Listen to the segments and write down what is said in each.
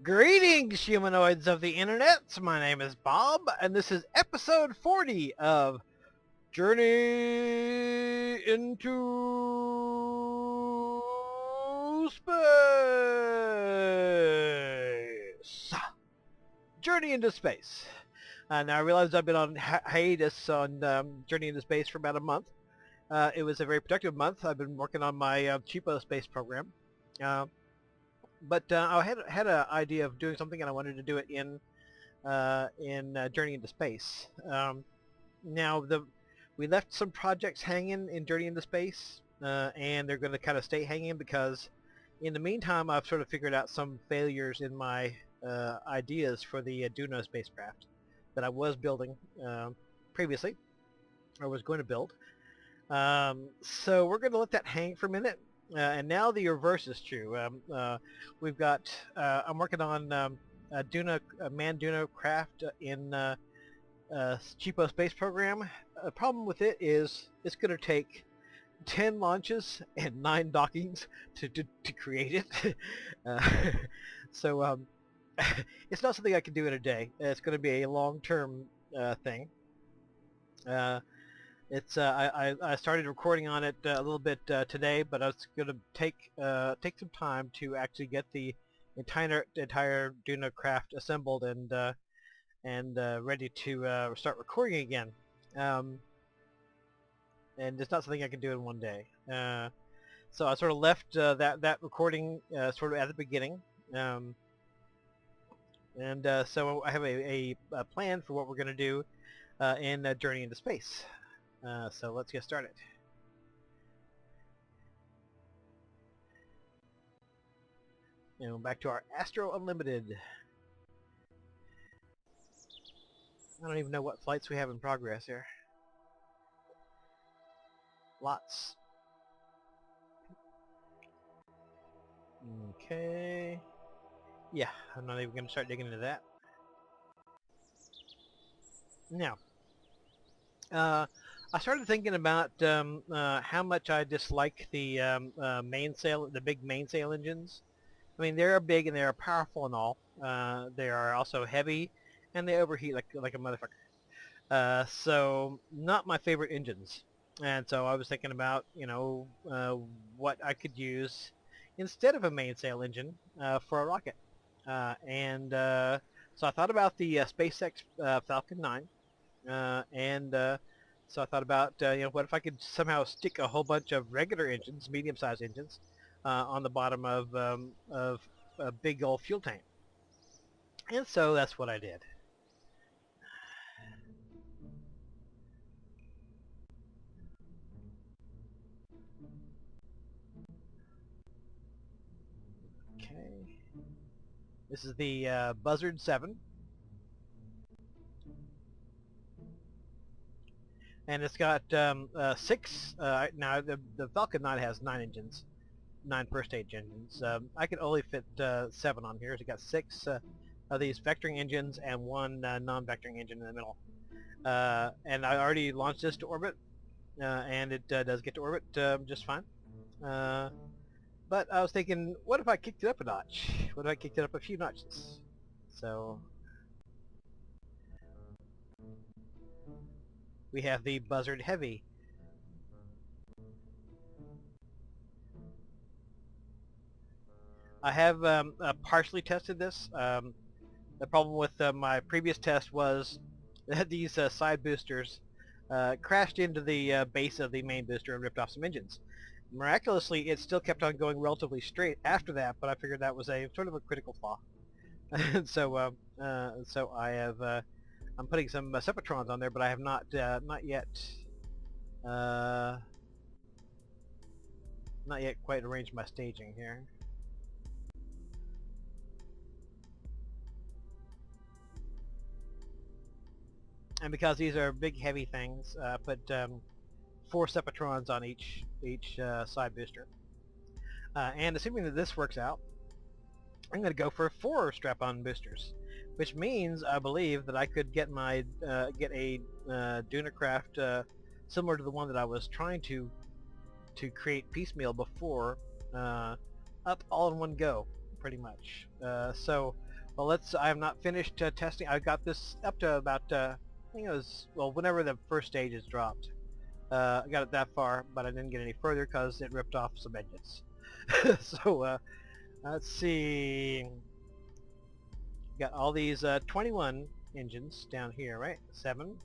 Greetings, humanoids of the internet. My name is Bob, and this is episode 40 of Journey into Space. Journey into Space. Now I realize I've been on hiatus on Journey into Space for about a month. It was a very productive month. I've been working on my cheapo space program. But I had an idea of doing something, and I wanted to do it in Journey into Space. Now we left some projects hanging in Journey into Space, and they're going to kind of stay hanging because in the meantime I've sort of figured out some failures in my ideas for the Juno spacecraft that I was building previously, or was going to build. So we're going to let that hang for a minute. And now the reverse is true. We've got, I'm working on a manned Juno craft in cheapo space program. The problem with it is it's going to take 10 launches and 9 dockings to create it. So it's not something I can do in a day. It's going to be a long-term thing. I started recording on it a little bit today, but it's going to take some time to actually get the entire Juno craft assembled and ready to start recording again. And it's not something I can do in one day. So I sort of left that recording sort of at the beginning. So I have a plan for what we're going to do in Journey into Space. So let's get started. And back to our Astro Unlimited. I don't even know what flights we have in progress here. Lots. Okay. Yeah, I'm not even going to start digging into that. Now, I started thinking about how much I dislike the mainsail, the big mainsail engines. I mean, they are big and they are powerful and all. They are also heavy, and they overheat like a motherfucker. So, not my favorite engines. And so I was thinking about, what I could use instead of a mainsail engine for a rocket. So I thought about the SpaceX Falcon 9. So I thought about, what if I could somehow stick a whole bunch of regular engines, medium-sized engines, on the bottom of a big old fuel tank. And so that's what I did. Okay. This is the Buzzard 7. And it's got 6, now the Falcon 9 has 9 engines, 9 first-stage engines. I can only fit 7 on here, so it got 6 of these vectoring engines and 1 non-vectoring engine in the middle. And I already launched this to orbit, and it does get to orbit just fine. But I was thinking, what if I kicked it up a notch? What if I kicked it up a few notches? So we have the Buzzard Heavy. I have partially tested this. The problem with my previous test was that these side boosters crashed into the base of the main booster and ripped off some engines. Miraculously, it still kept on going relatively straight after that, but I figured that was a sort of a critical flaw. And so I have I'm putting some Separatrons on there, but I have not yet quite arranged my staging here. And because these are big, heavy things, put 4 Separatrons on each side booster. And assuming that this works out, I'm going to go for 4 strap-on boosters, which means I believe that I could get my get a Dunacraft similar to the one that I was trying to create piecemeal before, up all in one go, pretty much. So, well, I have not finished testing. I got this up to about I think it was, well, whenever the first stage is dropped. I got it that far, but I didn't get any further because it ripped off some engines. So let's see. Got all these 21 engines down here, right? 7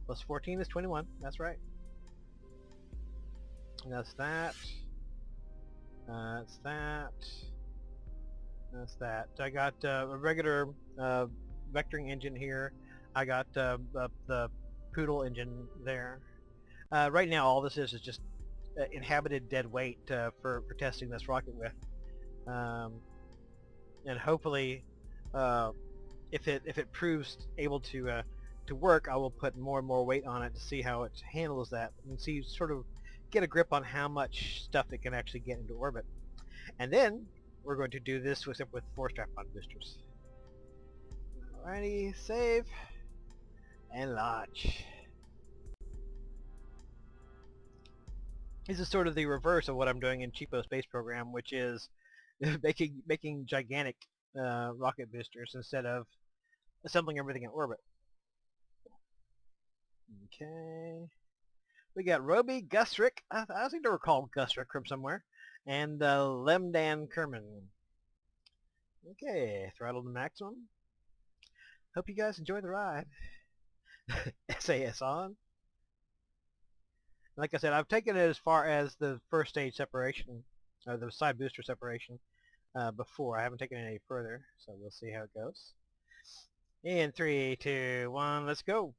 plus 14 is 21. That's right. And that's that. That's that. That's that. I got a regular vectoring engine here. I got the Poodle engine there. Right now, all this is just inhabited dead weight for testing this rocket with. And hopefully, if it proves able to work, I will put more and more weight on it to see how it handles that, and see, sort of get a grip on how much stuff it can actually get into orbit. And then we're going to do this with 4 strap-on boosters. Alrighty, save and launch. This is sort of the reverse of what I'm doing in Cheapo Space Program, which is making gigantic rocket boosters instead of assembling everything in orbit. Okay. We got Roby, Gusrick, I seem to recall Gusrick from somewhere, and Lemdan Kerman. Okay, throttle to maximum. Hope you guys enjoy the ride. SAS on. Like I said, I've taken it as far as the first stage separation, or the side booster separation, before. I haven't taken it any further, so we'll see how it goes. In 3, 2, 1, let's go.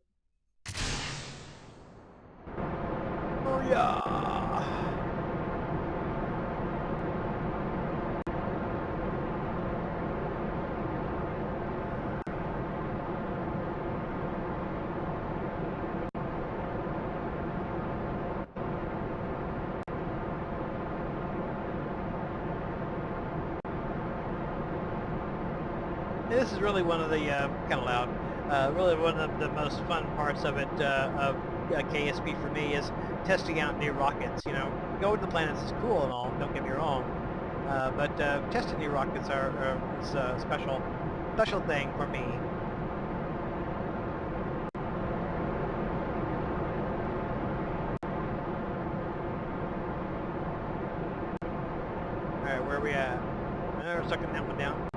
Oh yeah! This is really one of the, kind of loud, really one of the most fun parts of it, of KSP for me, is testing out new rockets. You know, going to the planets is cool and all, don't get me wrong, but testing new rockets is a special thing for me. Alright, where are we at? We're sucking that one down.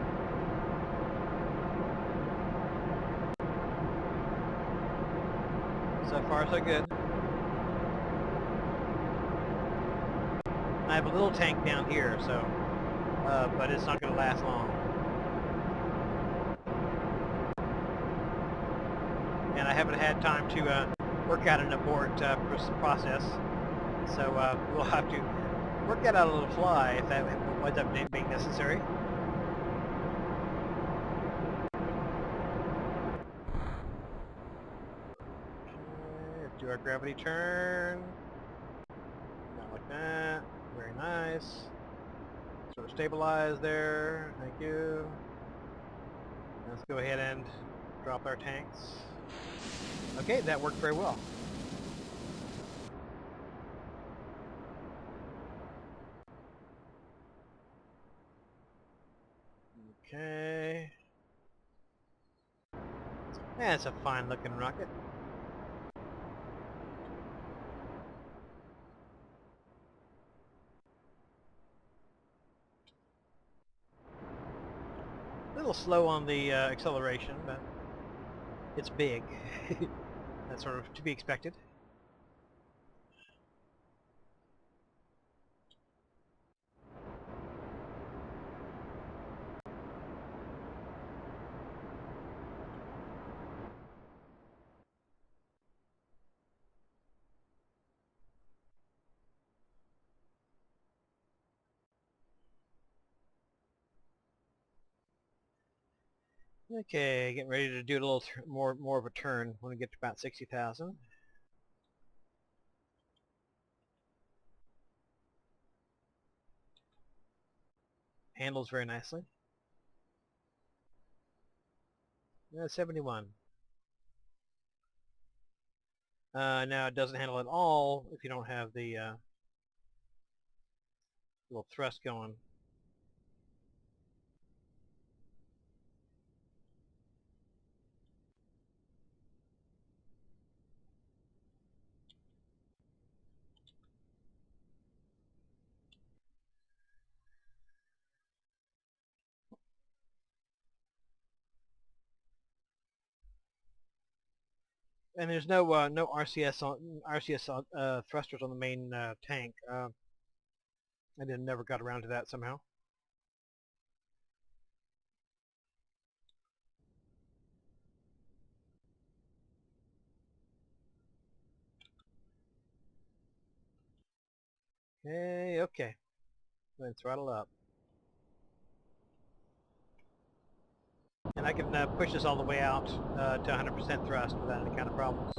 So far, so good. I have a little tank down here, so, but it's not going to last long. And I haven't had time to work out an abort process, so we'll have to work that out on the fly if that winds up being necessary. Okay, do our gravity turn. Not like that. Very nice. Sort of stabilize there. Thank you. Let's go ahead and drop our tanks. Okay, that worked very well. Okay. That's a fine looking rocket. A little slow on the acceleration, but it's big. That's sort of to be expected. Okay, getting ready to do a little more of a turn. Want to get to about 60,000. Handles very nicely. 71. Now it doesn't handle at all if you don't have the little thrust going. And there's no RCS thrusters on the main tank. I never got around to that somehow. Hey, okay. Then throttle up. And I can push this all the way out to 100% thrust without any kind of problems.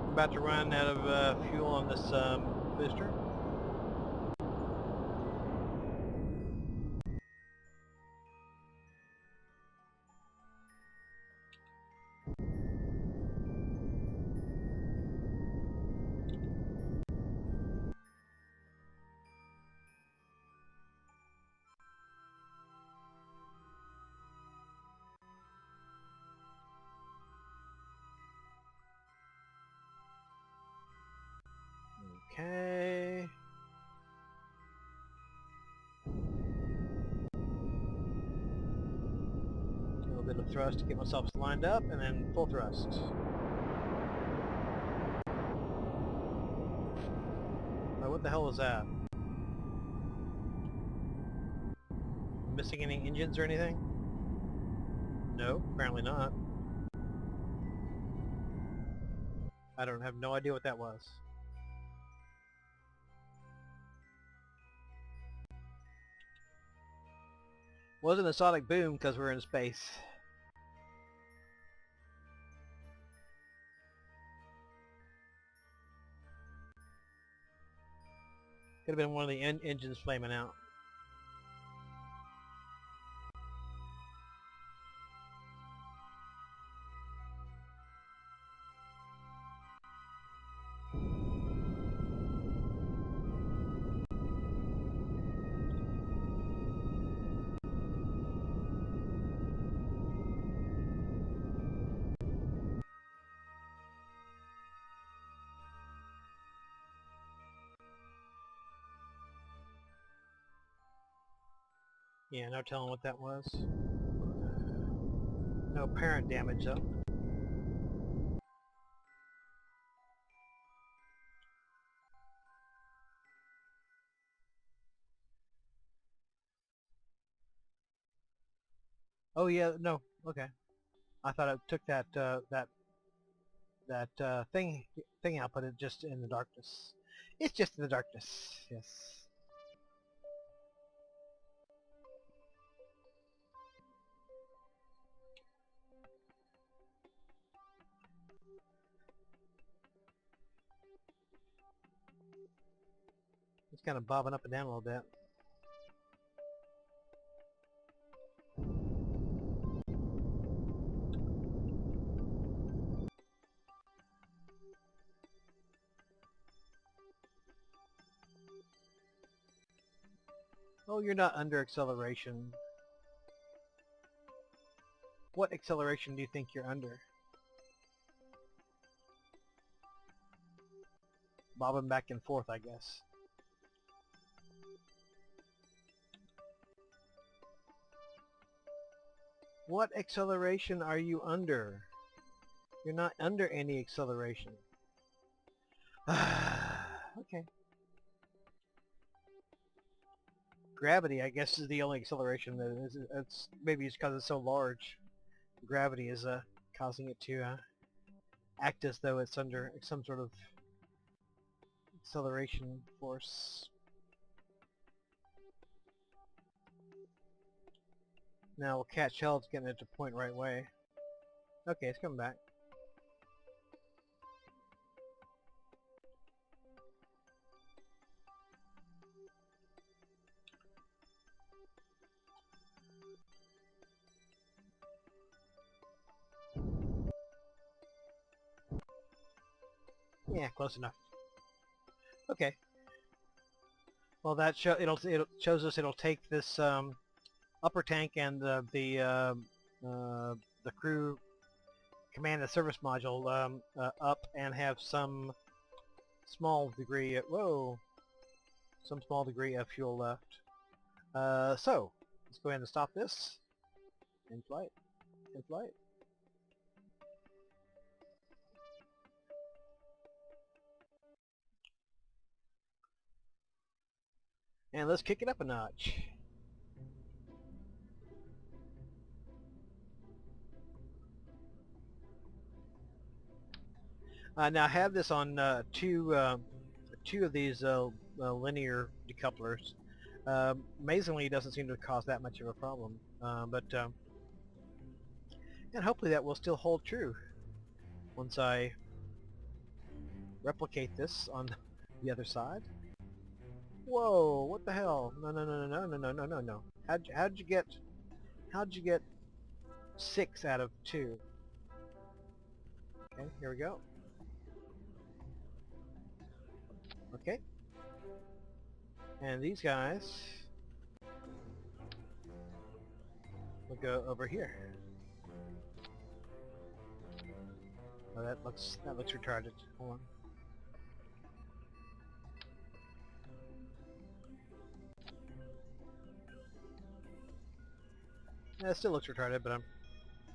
I'm about to run out of fuel on this booster. Okay. A little bit of thrust to get myself lined up, and then full thrust. Oh, what the hell was that? Missing any engines or anything? No, apparently not. I don't have no idea what that was. Wasn't a sonic boom because we're in space. Could have been one of the engines flaming out. Yeah, no telling what that was. No apparent damage though. Oh yeah, no. Okay. I thought it took that thing out, but it just in the darkness. It's just in the darkness. Yes. It's kind of bobbing up and down a little bit. Oh, you're not under acceleration. What acceleration do you think you're under? Bobbing back and forth, I guess. What acceleration are you under? You're not under any acceleration. Okay. Gravity, I guess, is the only acceleration that is. It's maybe it's because it's so large. Gravity is causing it to act as though it's under some sort of acceleration force. Now we'll catch hell to getting it to point right way. Okay, it's coming back. Yeah, close enough. Okay. Well, that it shows us it'll take this upper tank and the crew command and service module up and have some small degree some small degree of fuel left. So let's go ahead and stop this. In flight. In flight. And let's kick it up a notch. Now I have this on two of these linear decouplers. Amazingly, it doesn't seem to cause that much of a problem. And hopefully that will still hold true once I replicate this on the other side. Whoa! What the hell? No! No! No! No! No! No! No! No! No! How'd you get 6 out of 2? Okay, here we go. Okay. And these guys will go over here. Oh, that looks retarded. Hold on. Yeah, it still looks retarded, but I'm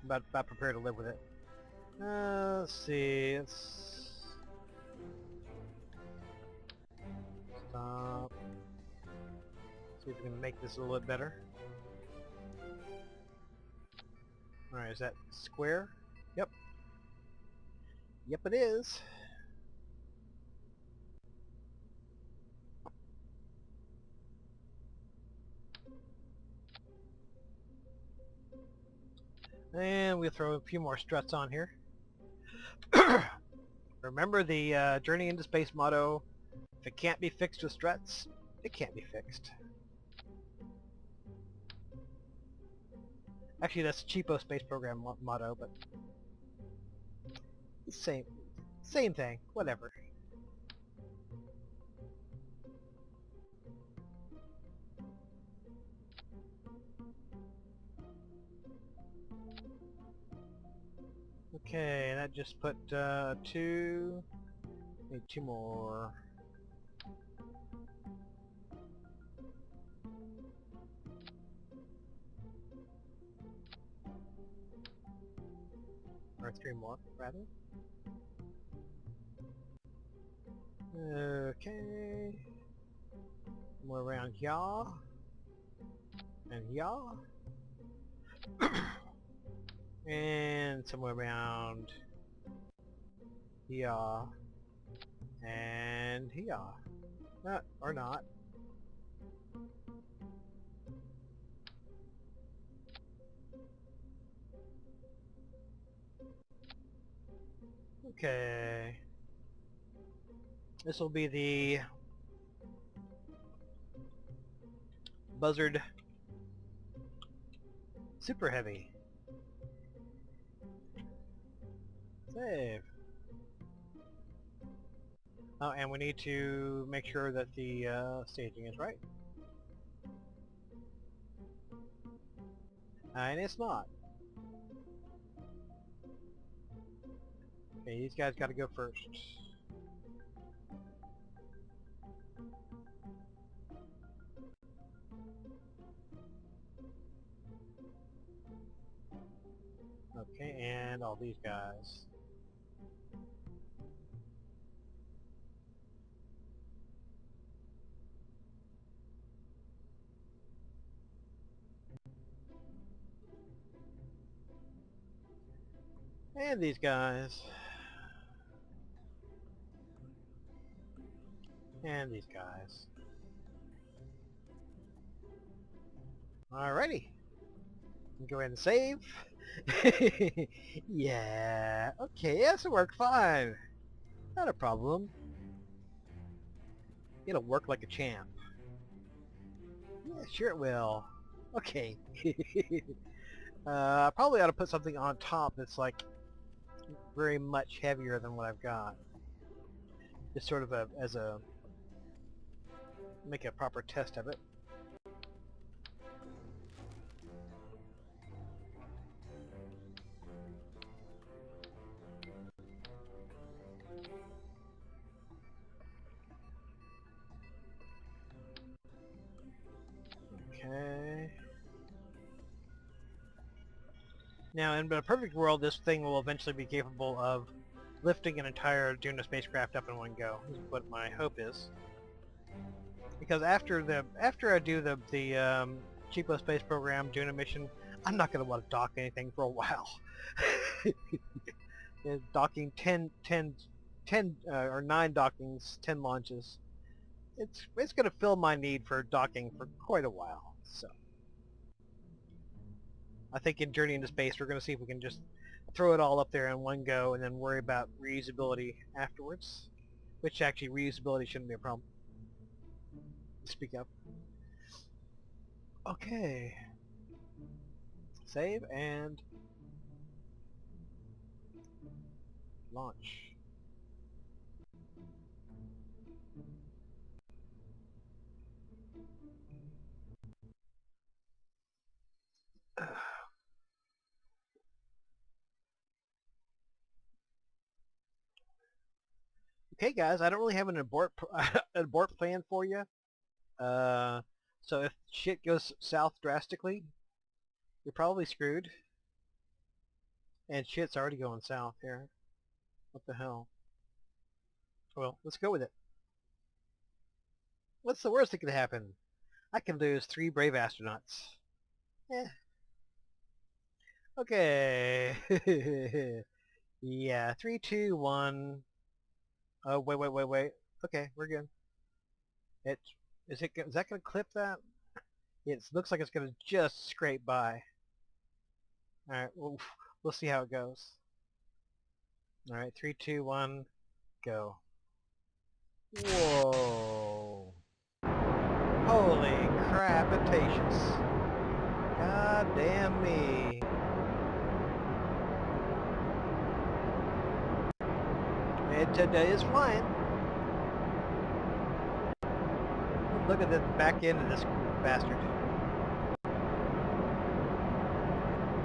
about prepared to live with it. Let's see. Let's stop. See if we can make this a little bit better. Alright, is that square? Yep. Yep, it is. And we'll throw a few more struts on here. Remember the Journey into Space motto, if it can't be fixed with struts, it can't be fixed. Actually, that's cheapo space program motto, but same thing, whatever. Okay, that just put 2, need 2 more. Or 3 more, rather. Okay. More around here. And here. And somewhere around here. And here. Or not. Okay. This will be the Buzzard Super-Heavy. Save. Oh, and we need to make sure that the staging is right. And it's not. Okay, these guys gotta go first. Okay, and all these guys. And these guys. And these guys. Alrighty. Go ahead and save. Yeah. Okay, yes, it worked fine. Not a problem. It'll work like a champ. Yeah, sure it will. Okay. Probably ought to put something on top that's like very much heavier than what I've got. Just sort of make a proper test of it. Okay. Now, in a perfect world, this thing will eventually be capable of lifting an entire Juno spacecraft up in one go, is what my hope is. Because after I do the cheapo space program Juno mission, I'm not going to want to dock anything for a while. Docking 10 or 9 dockings, 10 launches. It's going to fill my need for docking for quite a while. So I think in Journey into Space we're going to see if we can just throw it all up there in one go and then worry about reusability afterwards. Which actually reusability shouldn't be a problem. Speak up. Okay. Save and launch. Okay, guys, I don't really have an abort abort plan for you. So if shit goes south drastically, you're probably screwed. And shit's already going south here. What the hell? Well, let's go with it. What's the worst that could happen? I can lose 3 brave astronauts. Eh. Okay. Yeah, 3, 2, 1. Oh, wait. Okay, we're good. Is that going to clip that? It looks like it's going to just scrape by. Alright, we'll see how it goes. Alright, 3, 2, 1, go. Whoa. Holy crapitations. God damn me. It today is flying. Look at the back end of this bastard.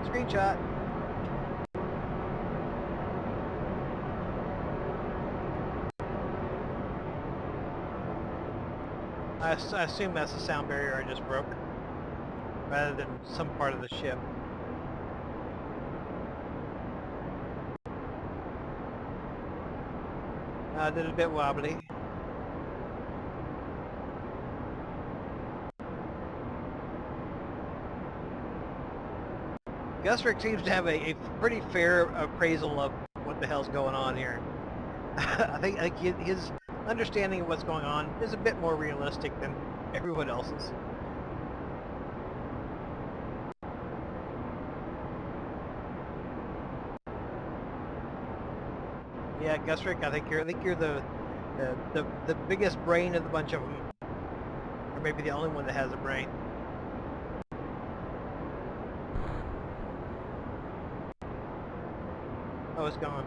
Screenshot. I assume that's the sound barrier I just broke, rather than some part of the ship. Did a bit wobbly. Gusrick seems to have a pretty fair appraisal of what the hell's going on here. I think his understanding of what's going on is a bit more realistic than everyone else's. Yeah, Gusrick, I think you're the biggest brain of the bunch of them, or maybe the only one that has a brain. Oh, it's gone.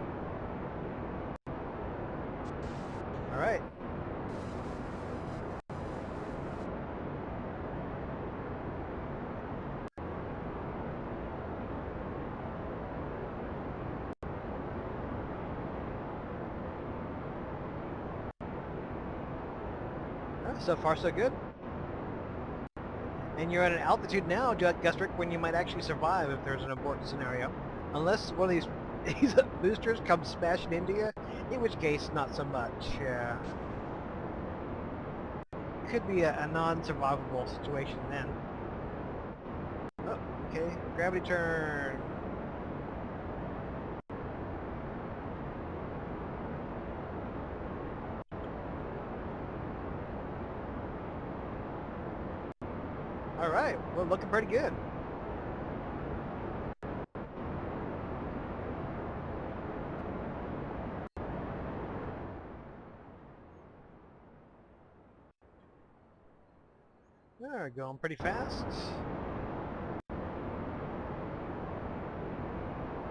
All right. So far, so good. And you're at an altitude now, Gusrick, when you might actually survive if there's an abort scenario. Unless one of these boosters comes smashing into you, in which case, not so much. Could be a non-survivable situation then. Oh, okay. Gravity turn. All right, well, looking pretty good. They're going pretty fast.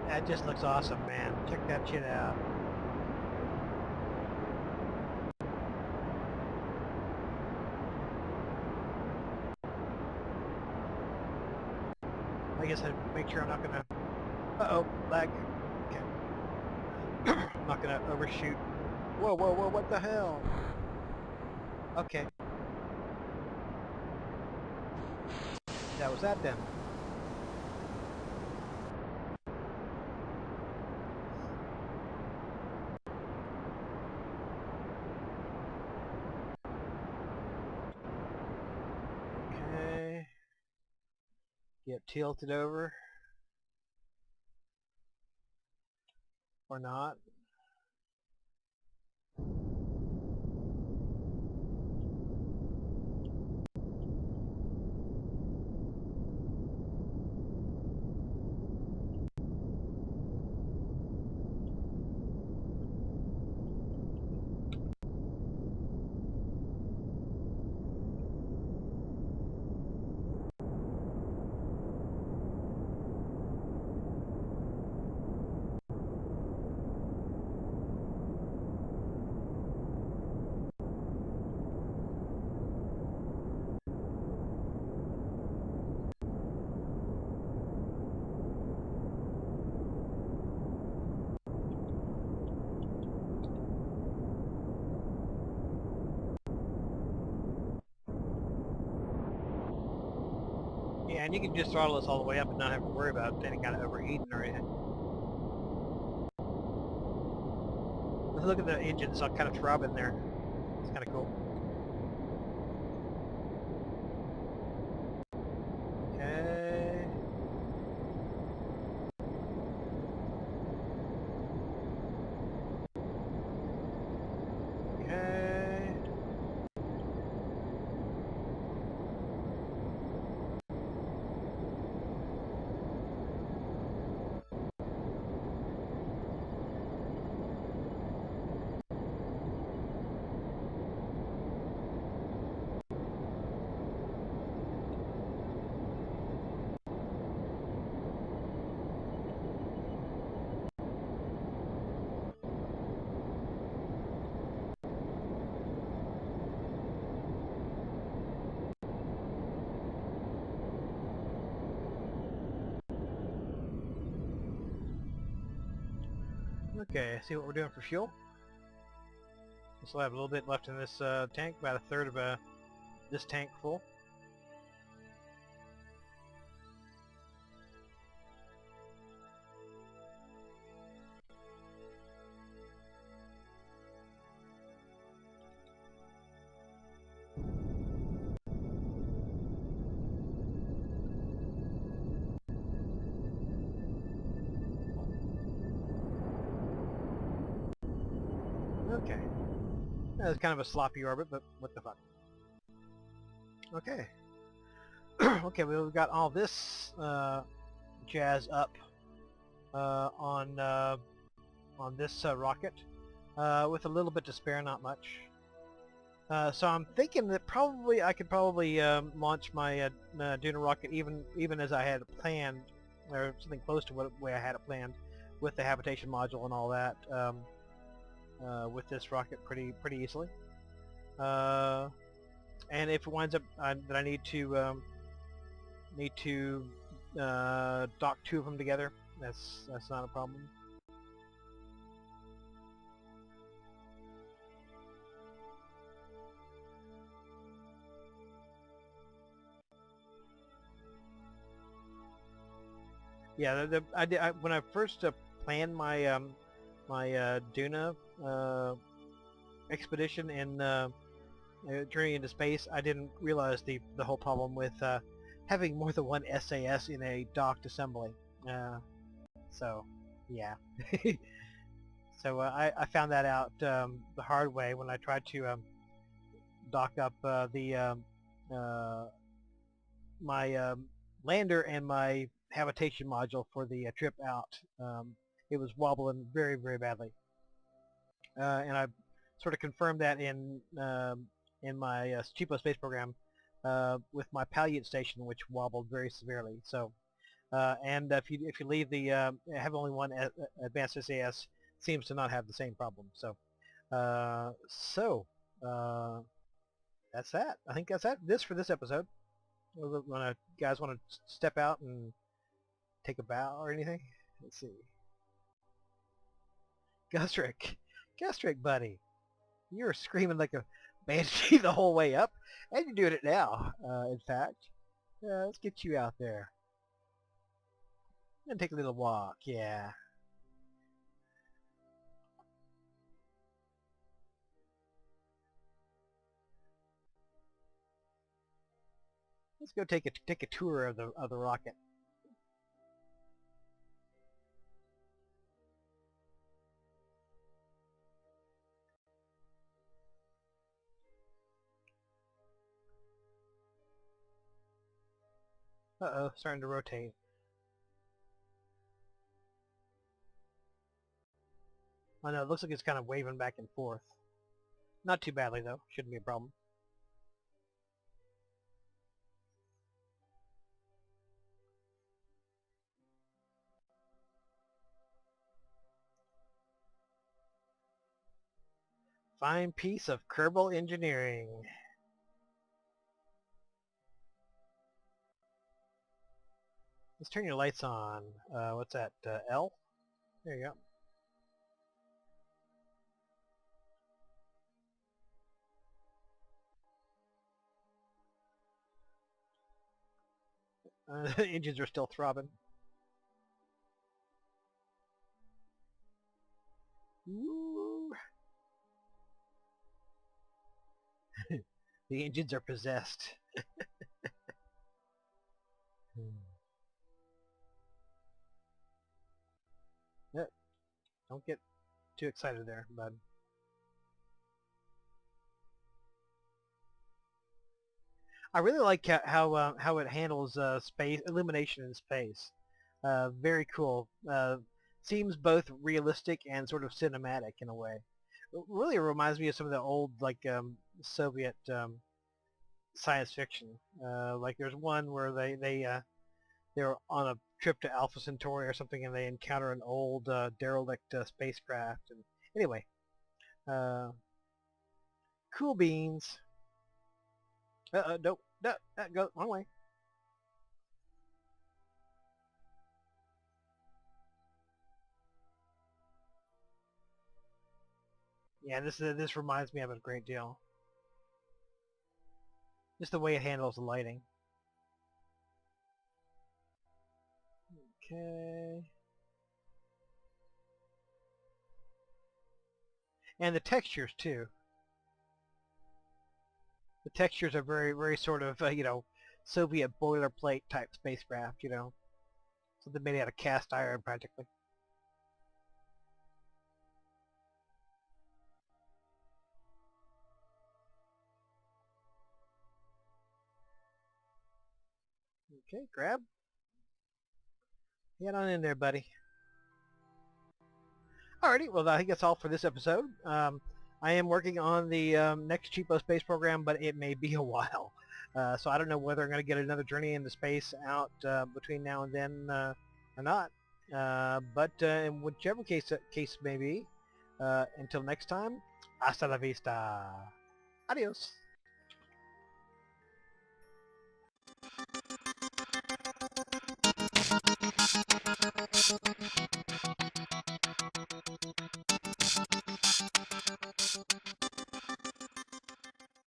That just looks awesome, man. Check that shit out. I guess I'd make sure I'm not gonna... Uh-oh, lag. Okay. I'm not gonna overshoot. Whoa, whoa, whoa, what the hell? Okay. That was that then. Okay. Get tilted over. Or not. Yeah, and you can just throttle this all the way up and not have to worry about any kind of overheating or anything. Look at the engines kind of throbbing there. It's kind of cool. Okay. Okay. Okay, see what we're doing for fuel. We still have a little bit left in this tank, about a third of this tank full. Okay. That's kind of a sloppy orbit, but what the fuck. Okay. Okay, we've got all this jazz up on this rocket with a little bit to spare, not much. So I'm thinking that probably I could probably launch my Duna rocket even as I had planned, or something close to what way I had it planned, with the habitation module and all that, with this rocket pretty easily. And if it winds up that I need to dock two of them together, that's not a problem. Yeah, when I first planned my my Duna expedition in Journey into Space, I didn't realize the whole problem with having more than one SAS in a docked assembly. So, yeah. So I found that out the hard way when I tried to dock up the my lander and my habitation module for the trip out. It was wobbling very, very badly, and I sort of confirmed that in my cheapo space program with my Palyut station, which wobbled very severely. So, and if you leave the have only one advanced SAS, seems to not have the same problem. So, uh, that's that. I think that's that. This for this episode. Guys want to step out and take a bow or anything? Let's see. Gustrick, buddy, you were screaming like a banshee the whole way up, and you're doing it now. In fact, let's get you out there and take a little walk. Yeah. Let's go take a tour of the rocket. Uh-oh, starting to rotate. Oh no, it looks like it's kind of waving back and forth. Not too badly though, shouldn't be a problem. Fine piece of Kerbal engineering. Let's turn your lights on. What's that, L? There you go. The engines are still throbbing. Ooh. The engines are possessed. Yeah, don't get too excited there, bud. I really like how it handles space illumination in space. Very cool. Seems both realistic and sort of cinematic in a way. It really reminds me of some of the old like Soviet science fiction. Like there's one where they're on a trip to Alpha Centauri or something, and they encounter an old derelict spacecraft. And anyway, uh, cool beans. Nope, no, go wrong way. Yeah, this reminds me of it a great deal. Just the way it handles the lighting. Okay. And the textures too. The textures are very, very sort of, Soviet boilerplate type spacecraft, Something made out of cast iron practically. Okay, grab. Get on in there, buddy. Alrighty, well I think that's all for this episode. I am working on the next cheapo space program, but it may be a while. So I don't know whether I'm going to get another journey into space out between now and then or not. But in whichever case may be, until next time, hasta la vista. Adios.